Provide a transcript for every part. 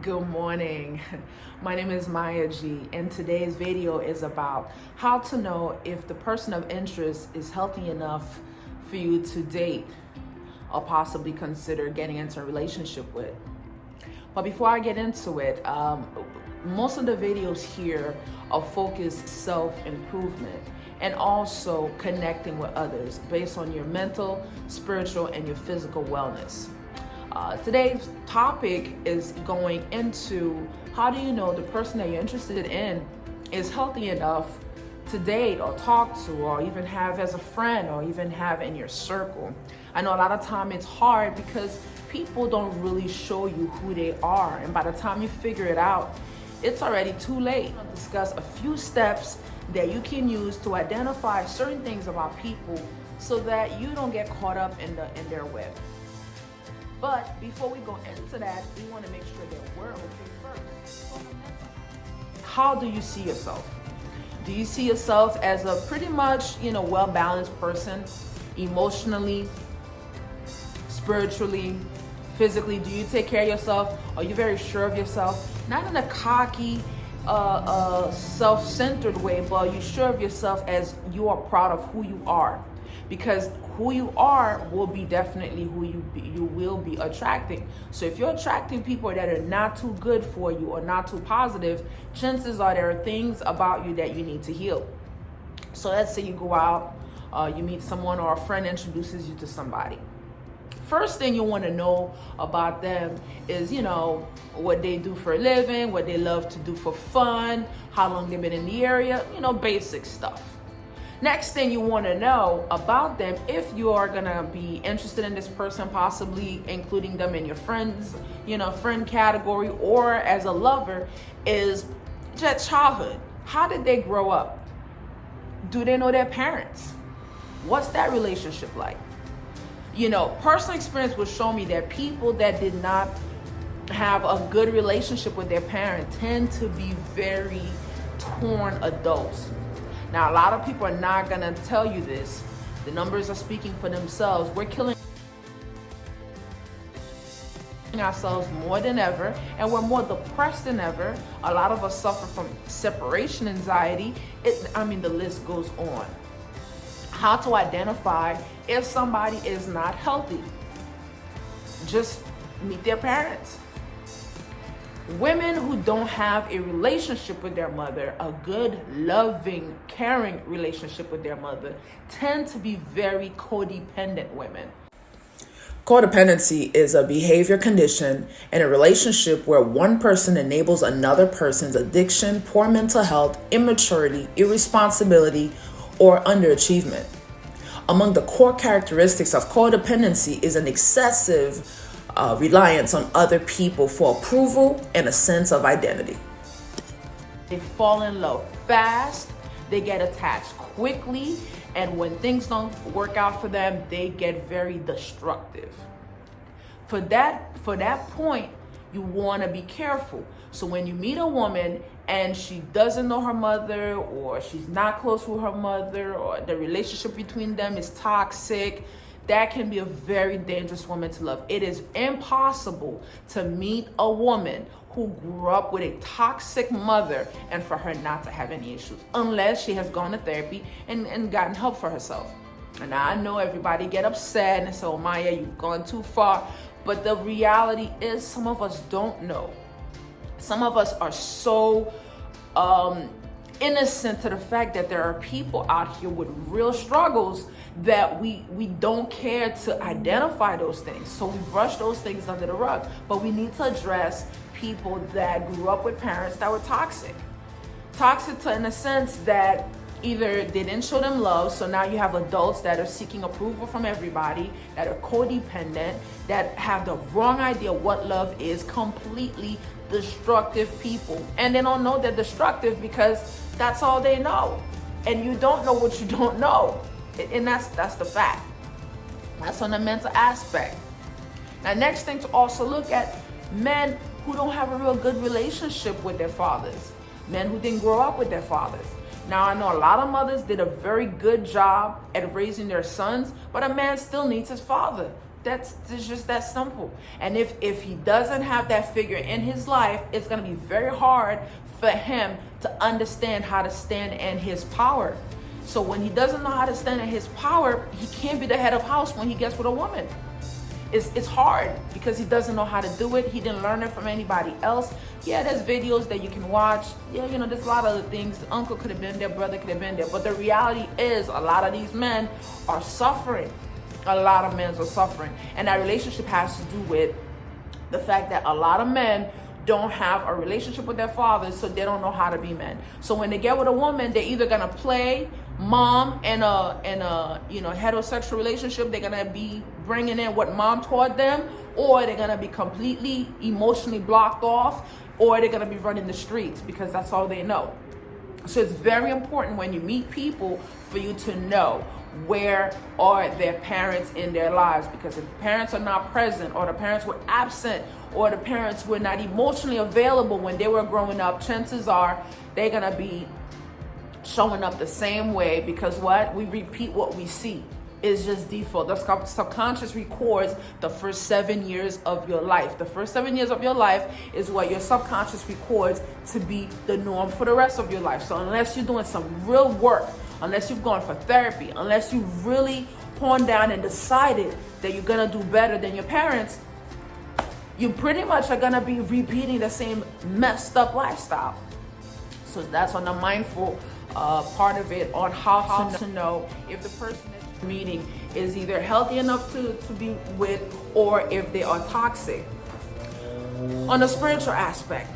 Good morning. My name is Maya G, and today's video is about how to know if the person of interest is healthy enough for you to date or possibly consider getting into a relationship with. But before I get into it, most of the videos here are focused self-improvement and also connecting with others based on your mental, spiritual, and your physical wellness. Today's topic is going into how do you know the person that you're interested in is healthy enough to date or talk to or even have as a friend or even have in your circle. I know a lot of time it's hard because people don't really show you who they are, and by the time you figure it out, it's already too late. I'll discuss a few steps that you can use to identify certain things about people so that you don't get caught up in their web. But before we go into that, we want to make sure that we're okay first. How do you see yourself? Do you see yourself as a pretty much, well-balanced person, emotionally, spiritually, physically? Do you take care of yourself? Are you very sure of yourself? Not in a cocky, self-centered way, but you're sure of yourself as you are proud of who you are. Because who you are will be definitely who you will be attracting. So if you're attracting people that are not too good for you or not too positive, chances are there are things about you that you need to heal. So let's say you go out, you meet someone or a friend introduces you to somebody. First thing you want to know about them is, what they do for a living, what they love to do for fun, how long they've been in the area, basic stuff. Next thing you want to know about them, if you are going to be interested in this person, possibly including them in your friends, friend category or as a lover, is their childhood. How did they grow up? Do they know their parents? What's that relationship like? Personal experience will show me that people that did not have a good relationship with their parent tend to be very torn adults. Now, a lot of people are not going to tell you this. The numbers are speaking for themselves. We're killing ourselves more than ever, and we're more depressed than ever. A lot of us suffer from separation anxiety. The list goes on. How to identify if somebody is not healthy? Just meet their parents. Women who don't have a relationship with their mother, a good, loving, caring relationship with their mother, tend to be very codependent women. Codependency is a behavior condition in a relationship where one person enables another person's addiction, poor mental health, immaturity, irresponsibility, or underachievement. Among the core characteristics of codependency is an excessive reliance on other people for approval and a sense of identity. They fall in love fast, they get attached quickly, and when things don't work out for them, they get very destructive. For that point, you want to be careful. So when you meet a woman and she doesn't know her mother, or she's not close with her mother, or the relationship between them is toxic, that can be a very dangerous woman to love. It is impossible to meet a woman who grew up with a toxic mother and for her not to have any issues, unless she has gone to therapy and gotten help for herself. And I know everybody get upset and say, oh, Maya, you've gone too far. But the reality is some of us don't know. Some of us are so innocent to the fact that there are people out here with real struggles that we don't care to identify those things. So we brush those things under the rug. But we need to address people that grew up with parents that were toxic. Toxic in a sense that either they didn't show them love, so now you have adults that are seeking approval from everybody, that are codependent, that have the wrong idea what love is, completely destructive people. And they don't know they're destructive because that's all they know. And you don't know what you don't know. And that's the fact. That's on the mental aspect. Now, next thing to also look at, men who don't have a real good relationship with their fathers. Men who didn't grow up with their fathers. Now, I know a lot of mothers did a very good job at raising their sons, but a man still needs his father. It's just that simple. And if he doesn't have that figure in his life, it's going to be very hard for him to understand how to stand in his power. So when he doesn't know how to stand in his power, he can't be the head of house when he gets with a woman. It's hard because he doesn't know how to do it. He didn't learn it from anybody else. Yeah, there's videos that you can watch. Yeah, there's a lot of other things. The uncle could have been there, brother could have been there. But the reality is a lot of these men are suffering. A lot of men are suffering. And that relationship has to do with the fact that a lot of men don't have a relationship with their fathers, so they don't know how to be men. So when they get with a woman, they're either gonna play mom in a heterosexual relationship. They're gonna be bringing in what mom taught them, or they're gonna be completely emotionally blocked off, or they're gonna be running the streets because that's all they know. So it's very important when you meet people for you to know where are their parents in their lives, because if the parents are not present, or the parents were absent, or the parents were not emotionally available when they were growing up, chances are they're gonna be showing up the same way, because what? We repeat what we see. It's just default. The subconscious records the first 7 years of your life. The first 7 years of your life is what your subconscious records to be the norm for the rest of your life. So unless you're doing some real work, unless you've gone for therapy, unless you've really honed down and decided that you're gonna do better than your parents, you pretty much are gonna be repeating the same messed up lifestyle. So that's on the mindful part of it, on how to know if the person that you're meeting is either healthy enough to be with, or if they are toxic. On the spiritual aspect,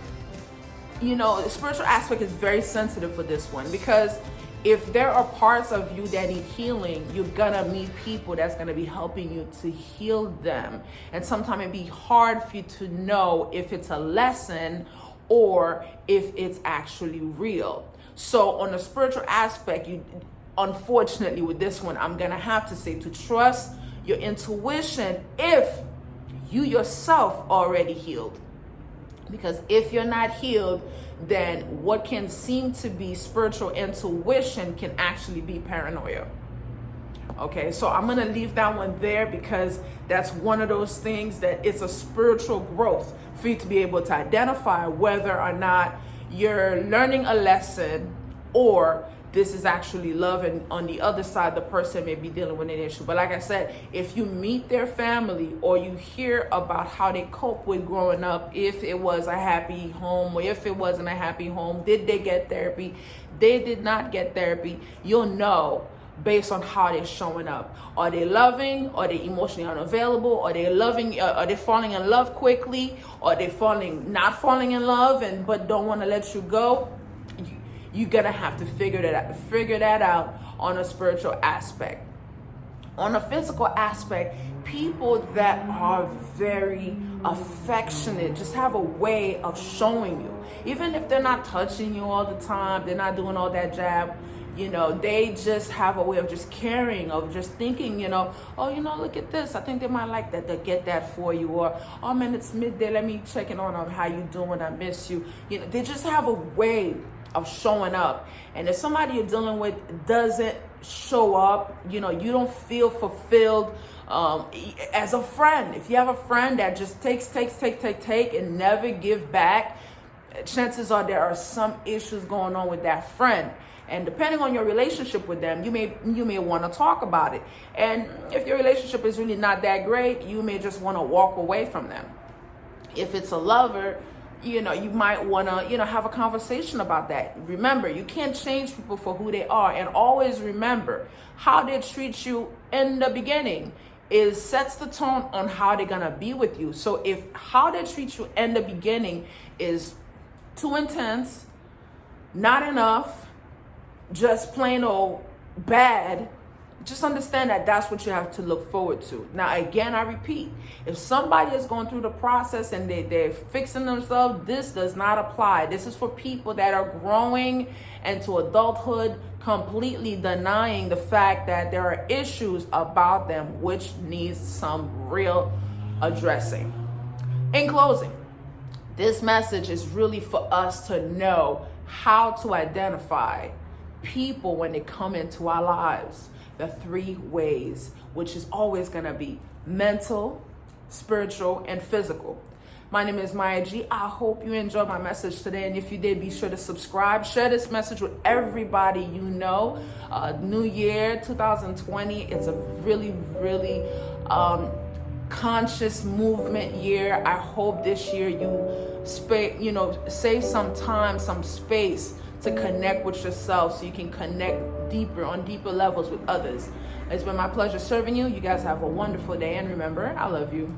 the spiritual aspect is very sensitive for this one, because if there are parts of you that need healing, you're gonna meet people that's gonna be helping you to heal them. And sometimes it'd be hard for you to know if it's a lesson or if it's actually real. So on the spiritual aspect, unfortunately with this one, I'm gonna have to say to trust your intuition if you yourself already healed. Because if you're not healed, then what can seem to be spiritual intuition can actually be paranoia. Okay, so I'm gonna leave that one there, because that's one of those things that it's a spiritual growth for you to be able to identify whether or not you're learning a lesson or this is actually love, and on the other side the person may be dealing with an issue. But like I said, if you meet their family or you hear about how they cope with growing up, if it was a happy home or if it wasn't a happy home, did they get therapy, they did not get therapy, you'll know based on how they're showing up. Are they loving? Are they emotionally unavailable? Are they loving? Are they falling in love quickly? Are they not falling in love but don't want to let you go? You're gonna have to figure that out on a spiritual aspect. On a physical aspect, people that are very affectionate just have a way of showing you, even if they're not touching you all the time, they're not doing all that jab. They just have a way of just caring, of just thinking, oh, look at this. I think they might like that. They'll get that for you. Or, oh man, it's midday. Let me check in on how you doing. I miss you. They just have a way of showing up. And if somebody you're dealing with doesn't show up, you don't feel fulfilled as a friend. If you have a friend that just takes and never give back, chances are there are some issues going on with that friend. And depending on your relationship with them, you may want to talk about it. And if your relationship is really not that great, you may just want to walk away from them. If it's a lover, you might want to, have a conversation about that. Remember, you can't change people for who they are. And always remember, how they treat you in the beginning sets the tone on how they're going to be with you. So if how they treat you in the beginning is too intense, not enough, just plain old bad, just understand that that's what you have to look forward to. Now, again, I repeat, if somebody is going through the process and they're fixing themselves, this does not apply. This is for people that are growing into adulthood, completely denying the fact that there are issues about them which needs some real addressing. In closing, this message is really for us to know how to identify people when they come into our lives. The 3 ways, which is always going to be mental, spiritual, and physical. My name is Maya G. I hope you enjoyed my message today. And if you did, be sure to subscribe. Share this message with everybody you know. New year, 2020. It's a really, really conscious movement year. I hope this year you save some time, some space to connect with yourself so you can connect on deeper levels with others. It's been my pleasure serving you. You guys have a wonderful day. And remember, I love you.